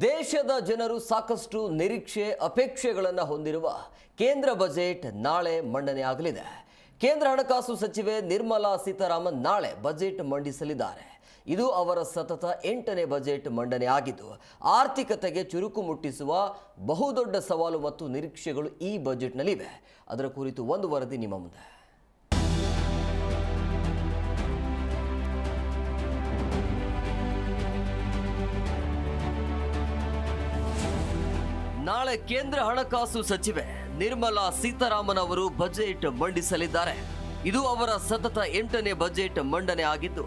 ದೇಶದ ಜನರು ಸಾಕಷ್ಟು ನಿರೀಕ್ಷೆ ಅಪೇಕ್ಷೆಗಳನ್ನು ಹೊಂದಿರುವ ಕೇಂದ್ರ ಬಜೆಟ್ ನಾಳೆ ಮಂಡನೆ ಆಗಲಿದೆ. ಕೇಂದ್ರ ಹಣಕಾಸು ಸಚಿವೆ ನಿರ್ಮಲಾ ಸೀತಾರಾಮನ್ ನಾಳೆ ಬಜೆಟ್ ಮಂಡಿಸಲಿದ್ದಾರೆ. ಇದು ಅವರ ಸತತ 8ನೇ ಬಜೆಟ್ ಮಂಡನೆ ಆಗಿದ್ದು, ಆರ್ಥಿಕತೆಗೆ ಚುರುಕು ಮುಟ್ಟಿಸುವ ಬಹುದೊಡ್ಡ ಸವಾಲು ಮತ್ತು ನಿರೀಕ್ಷೆಗಳು ಈ ಬಜೆಟ್ನಲ್ಲಿವೆ. ಅದರ ಕುರಿತು ಒಂದು ವರದಿ ನಿಮ್ಮ ಮುಂದೆ. ನಾಳೆ ಕೇಂದ್ರ ಹಣಕಾಸು ಸಚಿವೆ ನಿರ್ಮಲಾ ಸೀತಾರಾಮನ್ ಅವರು ಬಜೆಟ್ ಮಂಡಿಸಲಿದ್ದಾರೆ. ಇದು ಅವರ ಸತತ 8ನೇ ಬಜೆಟ್ ಮಂಡನೆ ಆಗಿದ್ದು,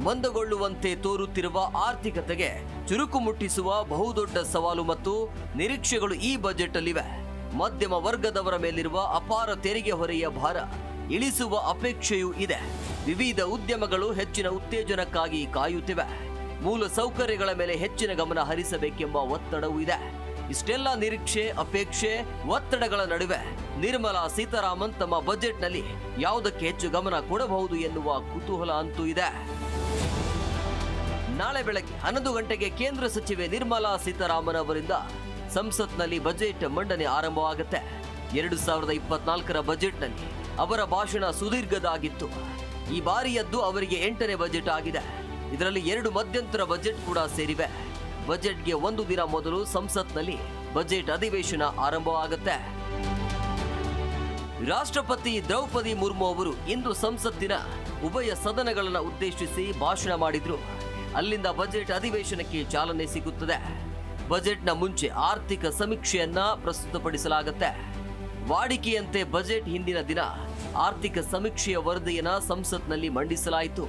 ಮಂದಗೊಳ್ಳುವಂತೆ ತೋರುತ್ತಿರುವ ಆರ್ಥಿಕತೆಗೆ ಚುರುಕು ಮುಟ್ಟಿಸುವ ಬಹುದೊಡ್ಡ ಸವಾಲು ಮತ್ತು ನಿರೀಕ್ಷೆಗಳು ಈ ಬಜೆಟ್ ಅಲ್ಲಿವೆ. ಮಧ್ಯಮ ವರ್ಗದವರ ಮೇಲಿರುವ ಅಪಾರ ತೆರಿಗೆ ಹೊರೆಯ ಭಾರ ಇಳಿಸುವ ಅಪೇಕ್ಷೆಯೂ ಇದೆ. ವಿವಿಧ ಉದ್ಯಮಗಳು ಹೆಚ್ಚಿನ ಉತ್ತೇಜನಕ್ಕಾಗಿ ಕಾಯುತ್ತಿವೆ. ಮೂಲ ಸೌಕರ್ಯಗಳ ಮೇಲೆ ಹೆಚ್ಚಿನ ಗಮನ ಹರಿಸಬೇಕೆಂಬ ಒತ್ತಡವೂ ಇದೆ. ಇಷ್ಟೆಲ್ಲ ನಿರೀಕ್ಷೆ, ಅಪೇಕ್ಷೆ, ಒತ್ತಡಗಳ ನಡುವೆ ನಿರ್ಮಲಾ ಸೀತಾರಾಮನ್ ತಮ್ಮ ಬಜೆಟ್ನಲ್ಲಿ ಯಾವುದಕ್ಕೆ ಹೆಚ್ಚು ಗಮನ ಕೊಡಬಹುದು ಎನ್ನುವ ಕುತೂಹಲ ಅಂತೂ ಇದೆ. ನಾಳೆ ಬೆಳಗ್ಗೆ 11 ಗಂಟೆಗೆ ಕೇಂದ್ರ ಸಚಿವೆ ನಿರ್ಮಲಾ ಸೀತಾರಾಮನ್ ಅವರಿಂದ ಸಂಸತ್ನಲ್ಲಿ ಬಜೆಟ್ ಮಂಡನೆ ಆರಂಭವಾಗುತ್ತೆ. 2024ರ ಬಜೆಟ್ನಲ್ಲಿ ಅವರ ಭಾಷಣ ಸುದೀರ್ಘದಾಗಿತ್ತು. ಈ ಬಾರಿಯದ್ದು ಅವರಿಗೆ 8ನೇ ಬಜೆಟ್ ಆಗಿದೆ. ಇದರಲ್ಲಿ 2 ಮಧ್ಯಂತರ ಬಜೆಟ್ ಕೂಡ ಸೇರಿವೆ. ಬಜೆಟ್ಗೆ 1 ದಿನ ಮೊದಲು ಸಂಸತ್ನಲ್ಲಿ ಬಜೆಟ್ ಅಧಿವೇಶನ ಆರಂಭವಾಗುತ್ತೆ. ರಾಷ್ಟ್ರಪತಿ ದ್ರೌಪದಿ ಮುರ್ಮು ಅವರು ಇಂದು ಸಂಸತ್ತಿನ ಉಭಯ ಸದನಗಳನ್ನು ಉದ್ದೇಶಿಸಿ ಭಾಷಣ ಮಾಡಿದ್ರು. ಅಲ್ಲಿಂದ ಬಜೆಟ್ ಅಧಿವೇಶನಕ್ಕೆ ಚಾಲನೆ ಸಿಗುತ್ತದೆ. ಬಜೆಟ್ನ ಮುಂಚೆ ಆರ್ಥಿಕ ಸಮೀಕ್ಷೆಯನ್ನ ಪ್ರಸ್ತುತಪಡಿಸಲಾಗುತ್ತೆ. ವಾಡಿಕೆಯಂತೆ ಬಜೆಟ್ ಹಿಂದಿನ ದಿನ ಆರ್ಥಿಕ ಸಮೀಕ್ಷೆಯ ವರದಿಯನ್ನ ಸಂಸತ್ನಲ್ಲಿ ಮಂಡಿಸಲಾಯಿತು.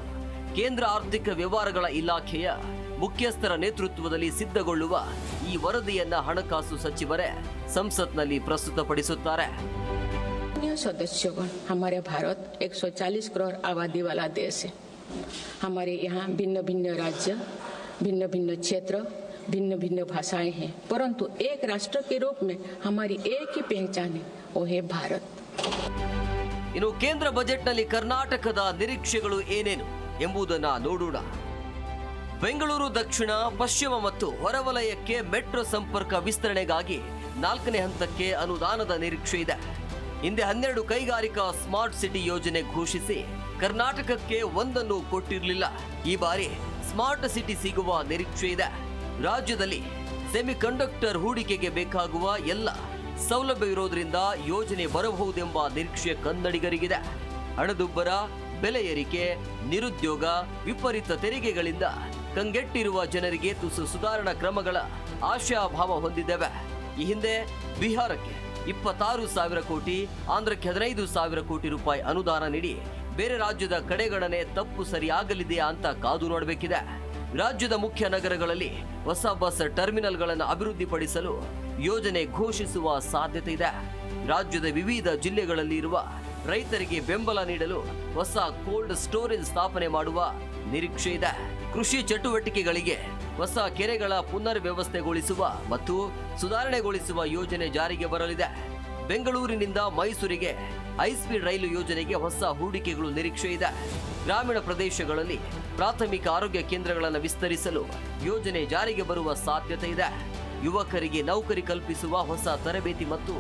ಕೇಂದ್ರ ಆರ್ಥಿಕ ವ್ಯವಹಾರಗಳ ಇಲಾಖೆಯ ಮುಖ್ಯಸ್ಥರ ನೇತೃತ್ವದಲ್ಲಿ ಸಿದ್ಧಗೊಳ್ಳುವ ಈ ವರದಿಯನ್ನ ಹಣಕಾಸು ಸಚಿವರೇ ಸಂಸತ್ನಲ್ಲಿ ಪ್ರಸ್ತುತಪಡಿಸುತ್ತಾರೆ. सदस्यगण, हमारे भारत 140 करोड़ आबादी वाला देश है. हमारे यहाँ भिन्न भिन्न राज्य, भिन्न भिन्न क्षेत्र, भिन्न भिन्न भाषाएं हैं, परंतु एक राष्ट्र के रूप में हमारी एक ही पहचान है, वो है भारत. ಇನ್ನು ಕೇಂದ್ರ ಬಜೆಟ್ನಲ್ಲಿ ಕರ್ನಾಟಕದ ನಿರೀಕ್ಷೆಗಳು ಏನೇನು ಎಂಬುದನ್ನು ನೋಡೋಣ. ಬೆಂಗಳೂರು ದಕ್ಷಿಣ, ಪಶ್ಚಿಮ ಮತ್ತು ಹೊರವಲಯಕ್ಕೆ ಮೆಟ್ರೋ ಸಂಪರ್ಕ ವಿಸ್ತರಣೆಗಾಗಿ 4ನೇ ಹಂತಕ್ಕೆ ಅನುದಾನದ ನಿರೀಕ್ಷೆ ಇದೆ. ಹಿಂದೆ 12 ಕೈಗಾರಿಕಾ ಸ್ಮಾರ್ಟ್ ಸಿಟಿ ಯೋಜನೆ ಘೋಷಿಸಿ ಕರ್ನಾಟಕಕ್ಕೆ ಒಂದನ್ನು ಕೊಟ್ಟಿರಲಿಲ್ಲ. ಈ ಬಾರಿ ಸ್ಮಾರ್ಟ್ ಸಿಟಿ ಸಿಗುವ ನಿರೀಕ್ಷೆ ಇದೆ. ರಾಜ್ಯದಲ್ಲಿ ಸೆಮಿಕಂಡಕ್ಟರ್ ಹೂಡಿಕೆಗೆ ಬೇಕಾಗುವ ಎಲ್ಲ ಸೌಲಭ್ಯವಿರೋದ್ರಿಂದ ಯೋಜನೆ ಬರಬಹುದೆಂಬ ನಿರೀಕ್ಷೆ ಕನ್ನಡಿಗರಿಗಿದೆ. ಹಣದುಬ್ಬರ, ಬೆಲೆ ಏರಿಕೆ, ನಿರುದ್ಯೋಗ, ವಿಪರೀತ ತೆರಿಗೆಗಳಿಂದ ಕಂಗೆಟ್ಟಿರುವ ಜನರಿಗೆ ತುಸು ಸುಧಾರಣಾ ಕ್ರಮಗಳ ಆಶಾಭಾವ ಹೊಂದಿದ್ದೇವೆ. ಈ ಹಿಂದೆ ಬಿಹಾರಕ್ಕೆ 26,000 ಕೋಟಿ, ಆಂಧ್ರಕ್ಕೆ 15,000 ಕೋಟಿ ರೂಪಾಯಿ ಅನುದಾನ ನೀಡಿ ಬೇರೆ ರಾಜ್ಯದ ಕಡೆಗಣನೆ ತಪ್ಪು ಸರಿಯಾಗಲಿದೆಯಾ ಅಂತ ಕಾದು ನೋಡಬೇಕಿದೆ. ರಾಜ್ಯದ ಮುಖ್ಯ ನಗರಗಳಲ್ಲಿ ಹೊಸ ಬಸ್ ಟರ್ಮಿನಲ್ಗಳನ್ನು ಅಭಿವೃದ್ಧಿಪಡಿಸಲು ಯೋಜನೆ ಘೋಷಿಸುವ ಸಾಧ್ಯತೆ ಇದೆ. ರಾಜ್ಯದ ವಿವಿಧ ಜಿಲ್ಲೆಗಳಲ್ಲಿ ಇರುವ ರೈತರಿಗೆ ಬೆಂಬಲ ನೀಡಲು ಹೊಸ ಕೋಲ್ಡ್ ಸ್ಟೋರೇಜ್ ಸ್ಥಾಪನೆ ಮಾಡುವ ನಿರೀಕ್ಷೆ ಇದೆ. ಕೃಷಿ ಚಟುವಟಿಕೆಗಳಿಗೆ ಹೊಸ ಕೆರೆಗಳ ಪುನರ್ ವ್ಯವಸ್ಥೆಗೊಳಿಸುವ ಮತ್ತು ಸುಧಾರಣೆಗೊಳಿಸುವ ಯೋಜನೆ ಜಾರಿಗೆ ಬರಲಿದೆ. ಬೆಂಗಳೂರಿನಿಂದ ಮೈಸೂರಿಗೆ ಹೈಸ್ಪೀಡ್ ರೈಲು ಯೋಜನೆಗೆ ಹೊಸ ಹೂಡಿಕೆಗಳು ನಿರೀಕ್ಷೆ ಇದೆ. ಗ್ರಾಮೀಣ ಪ್ರದೇಶಗಳಲ್ಲಿ ಪ್ರಾಥಮಿಕ ಆರೋಗ್ಯ ಕೇಂದ್ರಗಳನ್ನು ವಿಸ್ತರಿಸಲು ಯೋಜನೆ ಜಾರಿಗೆ ಬರುವ ಸಾಧ್ಯತೆ ಇದೆ. ಯುವಕರಿಗೆ ನೌಕರಿ ಕಲ್ಪಿಸುವ ಹೊಸ ತರಬೇತಿ ಮತ್ತು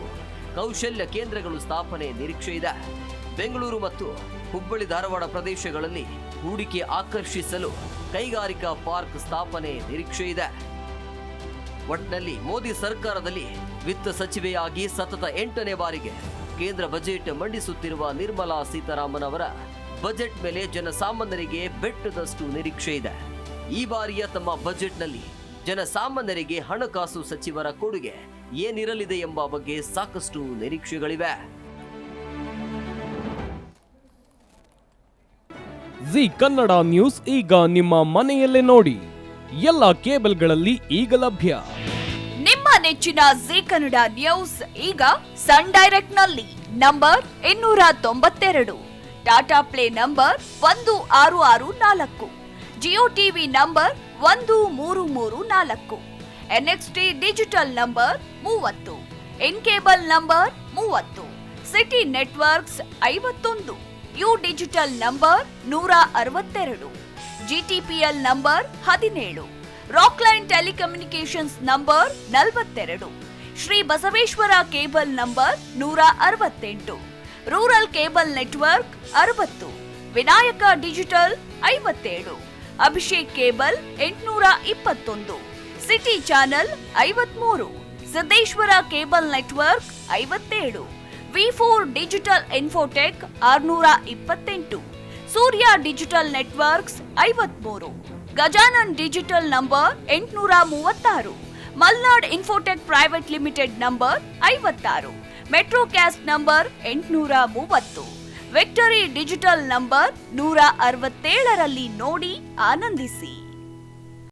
ಕೌಶಲ್ಯ ಕೇಂದ್ರಗಳು ಸ್ಥಾಪನೆ ನಿರೀಕ್ಷೆ ಇದೆ. ಬೆಂಗಳೂರು ಮತ್ತು ಹುಬ್ಬಳ್ಳಿ ಧಾರವಾಡ ಪ್ರದೇಶಗಳಲ್ಲಿ ಹೂಡಿಕೆ ಆಕರ್ಷಿಸಲು ಕೈಗಾರಿಕಾ ಪಾರ್ಕ್ ಸ್ಥಾಪನೆ ನಿರೀಕ್ಷೆ ಇದೆ. ಒಟ್ನಲ್ಲಿ ಮೋದಿ ಸರ್ಕಾರದಲ್ಲಿ ವಿತ್ತ ಸಚಿವೆಯಾಗಿ ಸತತ 8ನೇ ಬಾರಿಗೆ ಕೇಂದ್ರ ಬಜೆಟ್ ಮಂಡಿಸುತ್ತಿರುವ ನಿರ್ಮಲಾ ಸೀತಾರಾಮನ್ ಅವರ ಬಜೆಟ್ ಮೇಲೆ ಜನಸಾಮಾನ್ಯರಿಗೆ ಬೆಟ್ಟದಷ್ಟು ನಿರೀಕ್ಷೆ ಇದೆ. ಈ ಬಾರಿಯ ತಮ್ಮ ಬಜೆಟ್ನಲ್ಲಿ ಜನಸಾಮಾನ್ಯರಿಗೆ ಹಣಕಾಸು ಸಚಿವರ ಕೊಡುಗೆ ಏನಿರಲಿದೆ ಎಂಬ ಬಗ್ಗೆ ಸಾಕಷ್ಟು ನಿರೀಕ್ಷೆಗಳಿವೆ. ಜಿ ಕನ್ನಡ ನ್ಯೂಸ್ ಈಗ ನಿಮ್ಮ ಮನೆಯಲ್ಲೇ ನೋಡಿ. ಎಲ್ಲ ಕೇಬಲ್ಗಳಲ್ಲಿ ಈಗ ಲಭ್ಯ. ನಿಮ್ಮ ನೆಚ್ಚಿನ ಜಿ ಕನ್ನಡ ನ್ಯೂಸ್ ಈಗ ಸನ್ ಡೈರೆಕ್ಟ್ ನಲ್ಲಿ number 292, Tata play number 1664, Jio TV number 1334, NXT digital number 30, in cable number 30, city networks 51, U digital number 162, GTPL number 17, Rockline telecommunications number 42, Shri Basaveshwara cable number 168, rural cable network 60, Vinayaka digital 57, Abhishek cable 821, city channel 53, Siddeshwara cable network 57, V4 digital Infotech 628, Surya digital networks 53, Gajanan digital number 836, Malnad Infotech private limited number 56, Metrocast number 830, Victory Digital number 167ರಲ್ಲಿ ನೋಡಿ ಆನಂದಿಸಿ.